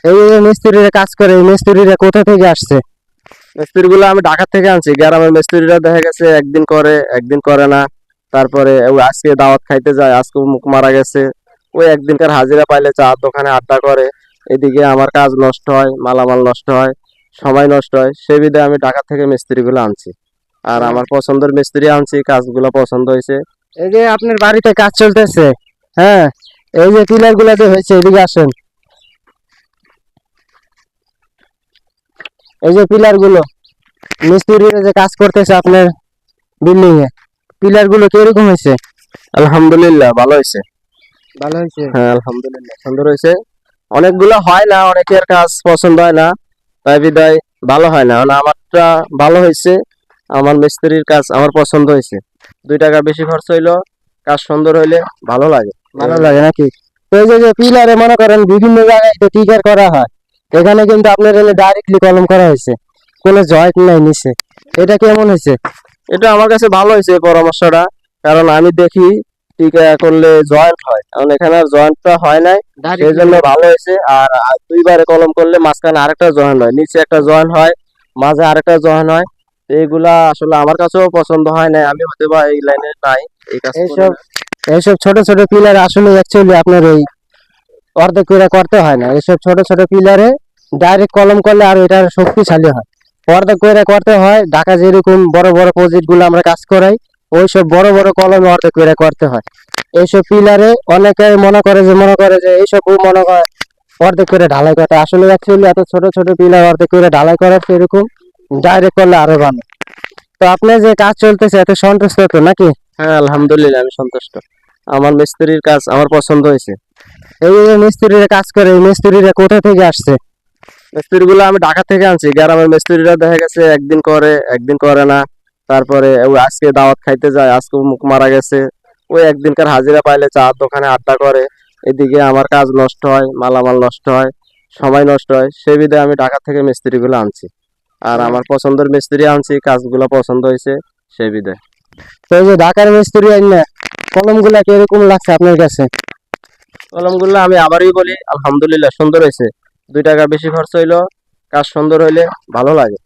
এই যে মিস্ত্রিরা কাজ করে, এই মিস্ত্রিরা কোথা থেকে আসছে? মিস্ত্রি গুলো আমি ঢাকা থেকে আনছি। গ্রামের মিস্ত্রিরা দেখা গেছে একদিন করে একদিন করে না। তারপরে আজকে দাওয়াত খাইতে যায়, আজকে মুখ মারা গেছে, ওই একদিনকার হাজিরা পাইলে চার দোকানে আড্ডা করে। এদিকে আমার কাজ নষ্ট হয়, মালামাল নষ্ট হয়, সময় নষ্ট হয়, সেই বিধায় আমি ঢাকা থেকে মিস্ত্রি গুলো আনছি। আর আমার পছন্দের মিস্ত্রি আনছি, কাজগুলো পছন্দ হয়েছে। এই যে আপনার বাড়িতে কাজ চলতেছে, হ্যাঁ, এই যে পিলার গুলা যে হয়েছে, এদিকে আসেন। এই যে পিলার গুলো মিস্ত্রিরা যে কাজ করতেছে আপনার বিল্ডিং এ, পিলার গুলো কিরকম হয়েছে? আলহামদুলিল্লাহ ভালো হয়েছে। ভালো হয়েছে। হ্যাঁ আলহামদুলিল্লাহ সুন্দর হয়েছে। অনেকগুলো হয় না, অনেকের কাজ পছন্দ হয় না, তাই বিদায় ভালো হয় না। মানে আমারটা ভালো হয়েছে, আমার মিস্ত্রির কাজ আমার পছন্দ হয়েছে। 2 টাকা বেশি খরচ হইলো, কাজ সুন্দর হইলে ভালো লাগে। ভালো লাগে নাকি? তো এই যে পিলারে মনে করেন বিভিন্ন জায়গায় তো টিকার করা হয়, এখানে কিন্তু আপনার এনে ডাইরেক্টলি কলম করা হয়েছে, কোনো জয়েন্ট নাই নিচে, এটা কেমন হয়েছে? এটা আমার কাছে ভালো হয়েছে পরামর্শটা, কারণ আমি দেখি টিকা করলে জয়েন্ট হয়, কারণ এখানে আর জয়েন্টটা হয় নাই, সেই জন্য ভালো হয়েছে। আর 2 বারে কলম করলে মাঝখানে আরেকটা জয়েন্ট হয়, নিচে একটা জয়েন্ট হয়, মাঝে আরেকটা জয়েন্ট হয়। তো এইগুলা আসলে আমার কাছেও পছন্দ হয় না, আমি হয়তো বা এই লাইনে নাই, এই কাজ করি এইসব না। এইসব ছোট ছোট পিলার আসলে অ্যাকচুয়ালি আপনার এই অর্ধেক করে করতে হয় না, এইসব ছোট ছোট পিলারে ডাইরেক্ট কলম করলে আর এটা শক্তিশালী হয়। অর্ধেক করে করতে হয়, ঢাকা যেরকম বড় বড় প্রজেক্ট গুলো আমরা কাজ করাই, ওইসব বড় বড় কলম অর্ধেক করে করতে হয়। এইসব পিলারে অনেকে মনে করে যে এইসব মনে করে অর্ধেক করে ঢালাই করতে, আসলে অ্যাকচুয়ালি এত ছোট ছোট পিলার অর্ধেক করে ঢালাই করার সেরকম ডাইরেক্ট করলে আরো ভালো। তো আপনার যে কাজ চলতেছে এত সন্তুষ্ট তো নাকি? হ্যাঁ আলহামদুলিল্লাহ আমি সন্তুষ্ট, আমার মিস্ত্রির কাজ আমার পছন্দ হয়েছে। এই যে মিস্ত্রিরা কাজ করে, এই মিস্ত্রিরা কোথা থেকে আসছে? মিস্ত্রি গুলো আমি ঢাকা থেকে আনছি। গ্রামের মিস্ত্রিরা দেখা গেছে একদিন করে একদিন করে না। তারপরে আজকে দাওয়াত খাইতে যায়, আজকে মুখ মারা গেছে, ওই একদিনকার হাজিরা পাইলে চার দোকানে আড্ডা করে। এদিকে আমার কাজ নষ্ট হয়, মালামাল নষ্ট হয়, সময় নষ্ট হয়, সেই বিধায় আমি ঢাকা থেকে মিস্ত্রি গুলো আনছি। আর আমার পছন্দের মিস্ত্রি আনছি, কাজগুলো পছন্দ হয়েছে, সেই বিধায়। তো এই যে ঢাকার মিস্ত্রি আইনা কলম গুলা কিরকম লাগছে আপনার কাছে? কলমগুলো আমি আবারই বলি, আলহামদুলিল্লাহ সুন্দর হয়েছে। 2 টাকা বেশি খরচ হইলো, কাজ সুন্দর হইলে ভালো লাগে।